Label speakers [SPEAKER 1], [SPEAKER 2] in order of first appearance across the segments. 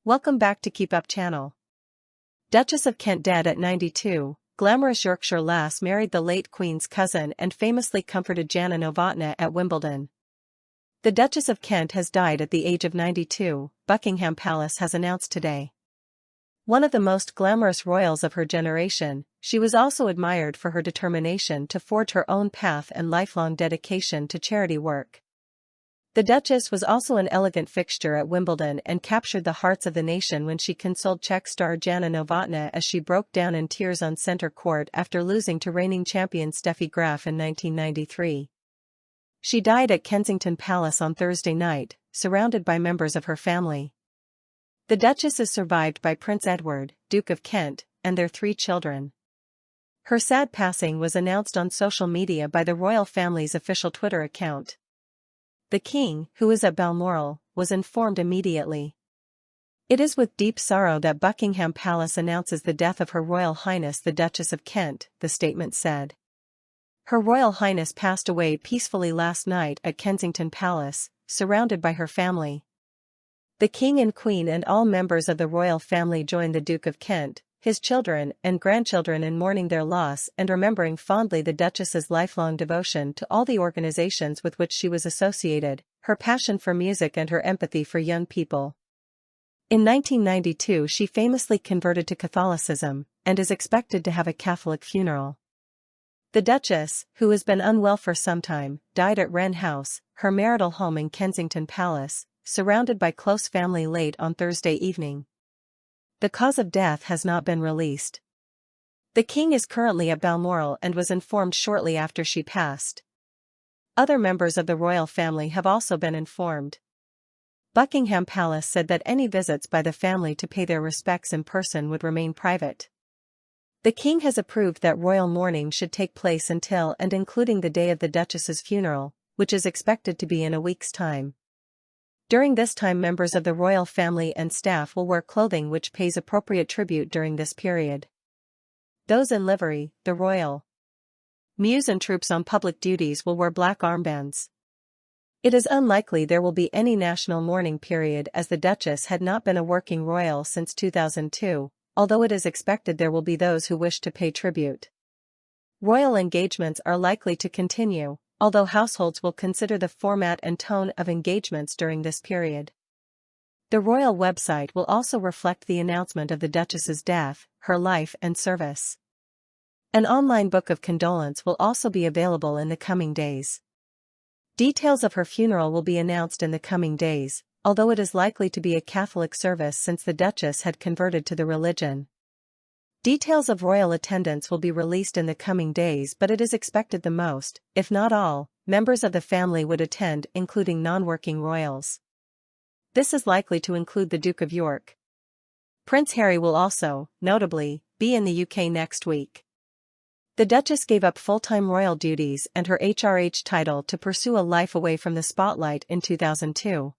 [SPEAKER 1] Welcome back to Keep Up channel. Duchess of Kent dead at 92, Glamorous Yorkshire lass married the late Queen's cousin and famously comforted Jana Novotna at Wimbledon. The Duchess of Kent has died at the age of 92, Buckingham Palace has announced today. One of the most glamorous royals of her generation, she was also admired for her determination to forge her own path and lifelong dedication to charity work. The Duchess was also an elegant fixture at Wimbledon and captured the hearts of the nation when she consoled Czech star Jana Novotna as she broke down in tears on centre court after losing to reigning champion Steffi Graf in 1993. She died at Kensington Palace on Thursday night, surrounded by members of her family. The Duchess is survived by Prince Edward, Duke of Kent, and their 3 children. Her sad passing was announced on social media by the royal family's official Twitter account. The King, who is at Balmoral, was informed immediately. It is with deep sorrow that Buckingham Palace announces the death of Her Royal Highness the Duchess of Kent, the statement said. Her Royal Highness passed away peacefully last night at Kensington Palace, surrounded by her family. The King and Queen and all members of the royal family joined the Duke of Kent, his children and grandchildren in mourning their loss and remembering fondly the Duchess's lifelong devotion to all the organizations with which she was associated, her passion for music and her empathy for young people. In 1992 she famously converted to Catholicism, and is expected to have a Catholic funeral. The Duchess, who has been unwell for some time, died at Wren House, her marital home in Kensington Palace, surrounded by close family late on Thursday evening. The cause of death has not been released. The King is currently at Balmoral and was informed shortly after she passed. Other members of the royal family have also been informed. Buckingham Palace said that any visits by the family to pay their respects in person would remain private. The King has approved that royal mourning should take place until and including the day of the Duchess's funeral, which is expected to be in a week's time. During this time members of the royal family and staff will wear clothing which pays appropriate tribute during this period. Those in livery, the royal muse and troops on public duties will wear black armbands. It is unlikely there will be any national mourning period as the Duchess had not been a working royal since 2002, although it is expected there will be those who wish to pay tribute. Royal engagements are likely to continue, although households will consider the format and tone of engagements during this period. The royal website will also reflect the announcement of the Duchess's death, her life and service. An online book of condolence will also be available in the coming days. Details of her funeral will be announced in the coming days, although it is likely to be a Catholic service since the Duchess had converted to the religion. Details of royal attendance will be released in the coming days, but it is expected the most, if not all, members of the family would attend, including non-working royals. This is likely to include the Duke of York. Prince Harry will also, notably, be in the UK next week. The Duchess gave up full-time royal duties and her HRH title to pursue a life away from the spotlight in 2002.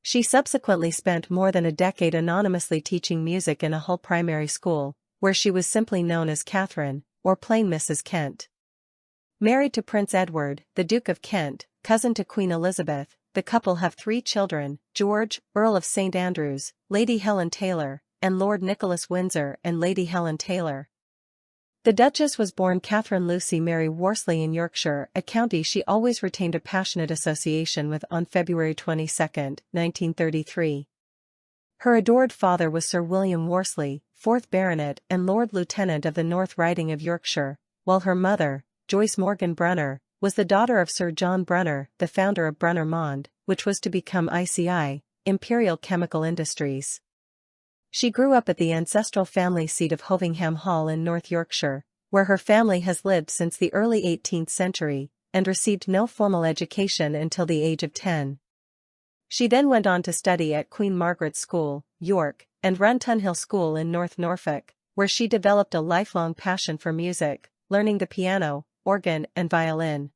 [SPEAKER 1] She subsequently spent more than a decade anonymously teaching music in a Hull primary school, where she was simply known as Catherine, or plain Mrs. Kent. Married to Prince Edward, the Duke of Kent, cousin to Queen Elizabeth, the couple have 3 children, George, Earl of St. Andrews, Lady Helen Taylor, and Lord Nicholas Windsor and Lady Helen Taylor. The Duchess was born Catherine Lucy Mary Worsley in Yorkshire, a county she always retained a passionate association with, on February 22, 1933. Her adored father was Sir William Worsley, 4th Baronet and Lord Lieutenant of the North Riding of Yorkshire, while her mother, Joyce Morgan Brunner, was the daughter of Sir John Brunner, the founder of Brunner Mond, which was to become ICI, Imperial Chemical Industries. She grew up at the ancestral family seat of Hovingham Hall in North Yorkshire, where her family has lived since the early 18th century, and received no formal education until the age of 10. She then went on to study at Queen Margaret's School, York, and Runtunhill School in North Norfolk, where she developed a lifelong passion for music, learning the piano, organ and violin.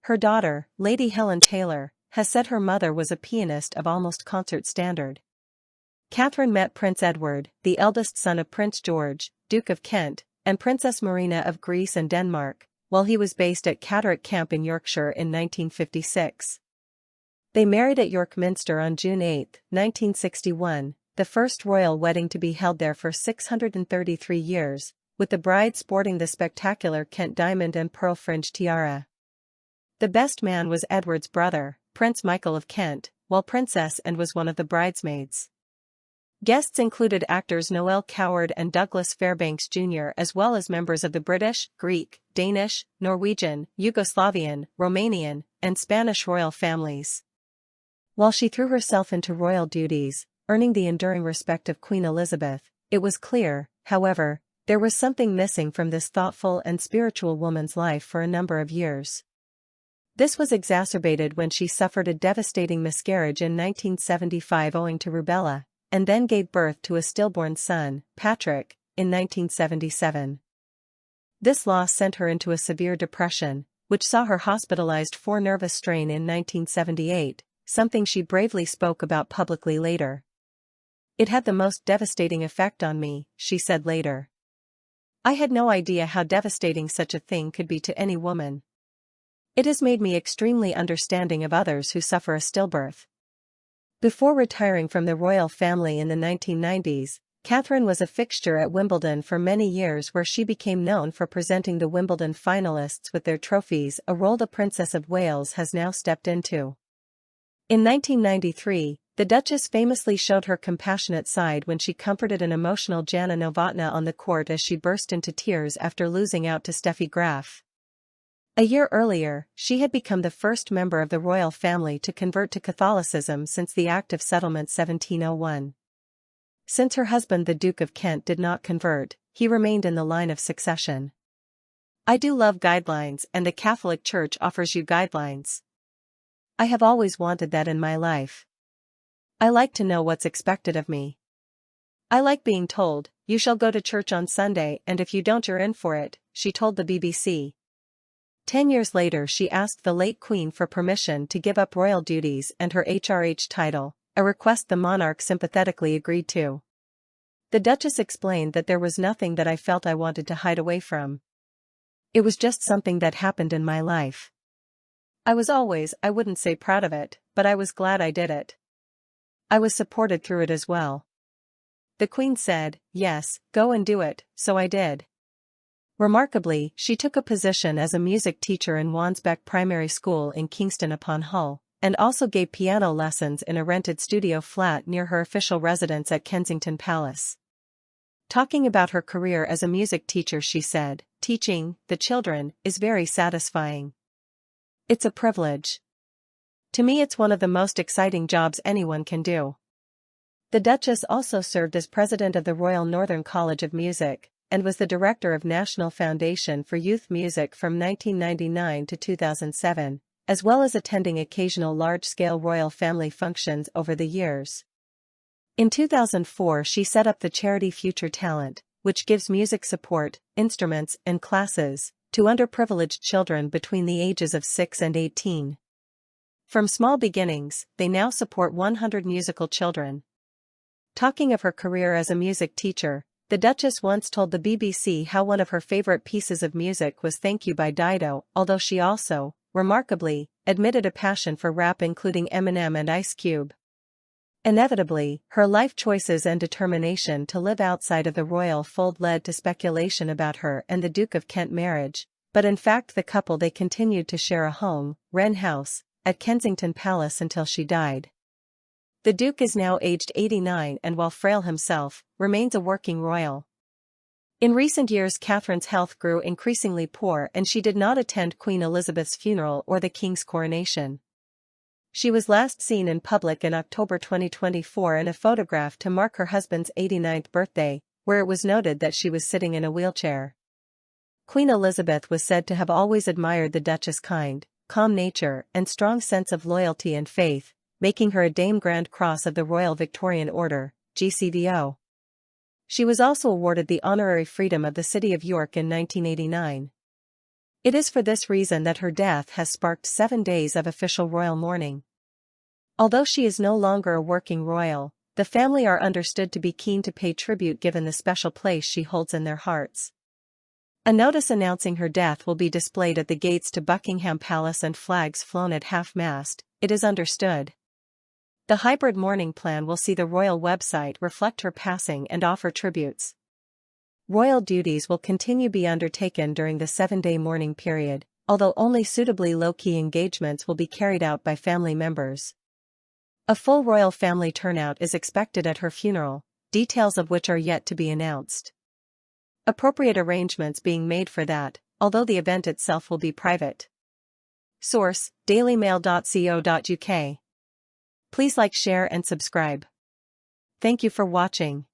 [SPEAKER 1] Her daughter, Lady Helen Taylor, has said her mother was a pianist of almost concert standard. Catherine met Prince Edward, the eldest son of Prince George, Duke of Kent, and Princess Marina of Greece and Denmark, while he was based at Catterick Camp in Yorkshire in 1956. They married at York Minster on June 8, 1961, the first royal wedding to be held there for 633 years, with the bride sporting the spectacular Kent diamond and pearl fringe tiara. The best man was Edward's brother, Prince Michael of Kent, while Princess Anne was one of the bridesmaids. Guests included actors Noel Coward and Douglas Fairbanks Jr. as well as members of the British, Greek, Danish, Norwegian, Yugoslavian, Romanian, and Spanish royal families. While she threw herself into royal duties, earning the enduring respect of Queen Elizabeth, it was clear, however, there was something missing from this thoughtful and spiritual woman's life for a number of years. This was exacerbated when she suffered a devastating miscarriage in 1975 owing to rubella, and then gave birth to a stillborn son, Patrick, in 1977. This loss sent her into a severe depression, which saw her hospitalized for nervous strain in 1978, something she bravely spoke about publicly later. "It had the most devastating effect on me," she said later. "I had no idea how devastating such a thing could be to any woman. It has made me extremely understanding of others who suffer a stillbirth." Before retiring from the royal family in the 1990s, Catherine was a fixture at Wimbledon for many years, where she became known for presenting the Wimbledon finalists with their trophies, a role the Princess of Wales has now stepped into. In 1993, the Duchess famously showed her compassionate side when she comforted an emotional Jana Novotna on the court as she burst into tears after losing out to Steffi Graf. A year earlier, she had become the first member of the royal family to convert to Catholicism since the Act of Settlement 1701. Since her husband the Duke of Kent did not convert, he remained in the line of succession. "I do love guidelines, and the Catholic Church offers you guidelines. I have always wanted that in my life. I like to know what's expected of me. I like being told, you shall go to church on Sunday, and if you don't you're in for it," she told the BBC. 10 years later she asked the late Queen for permission to give up royal duties and her HRH title, a request the monarch sympathetically agreed to. The Duchess explained that there was nothing that I felt I wanted to hide away from. It was just something that happened in my life. I was always, I wouldn't say proud of it, but I was glad I did it. I was supported through it as well. The Queen said, "Yes, go and do it," so I did. Remarkably, she took a position as a music teacher in Wansbeck Primary School in Kingston upon Hull, and also gave piano lessons in a rented studio flat near her official residence at Kensington Palace. Talking about her career as a music teacher, she said, "Teaching the children is very satisfying. It's a privilege. To me it's one of the most exciting jobs anyone can do." The Duchess also served as president of the Royal Northern College of Music, and was the director of National Foundation for Youth Music from 1999 to 2007, as well as attending occasional large-scale royal family functions over the years. In 2004 she set up the charity Future Talent, which gives music support, instruments, and classes to underprivileged children between the ages of 6 and 18. From small beginnings, they now support 100 musical children. Talking of her career as a music teacher, the Duchess once told the BBC how one of her favorite pieces of music was Thank You by Dido, although she also, remarkably, admitted a passion for rap including Eminem and Ice Cube. Inevitably, her life choices and determination to live outside of the royal fold led to speculation about her and the Duke of Kent marriage, but in fact the couple they continued to share a home, Wren House, at Kensington Palace until she died. The Duke is now aged 89 and, while frail himself, remains a working royal. In recent years Catherine's health grew increasingly poor and she did not attend Queen Elizabeth's funeral or the King's coronation. She was last seen in public in October 2024 in a photograph to mark her husband's 89th birthday, where it was noted that she was sitting in a wheelchair. Queen Elizabeth was said to have always admired the Duchess' kind, calm nature and strong sense of loyalty and faith, making her a Dame Grand Cross of the Royal Victorian Order, GCVO. She was also awarded the Honorary Freedom of the City of York in 1989. It is for this reason that her death has sparked 7 days of official royal mourning. Although she is no longer a working royal, the family are understood to be keen to pay tribute given the special place she holds in their hearts. A notice announcing her death will be displayed at the gates to Buckingham Palace and flags flown at half-mast, it is understood. The hybrid mourning plan will see the royal website reflect her passing and offer tributes. Royal duties will continue to be undertaken during the 7-day mourning period, although only suitably low-key engagements will be carried out by family members. A full royal family turnout is expected at her funeral, details of which are yet to be announced. Appropriate arrangements being made for that, although the event itself will be private. Source: dailymail.co.uk. Please like, share and subscribe. Thank you for watching.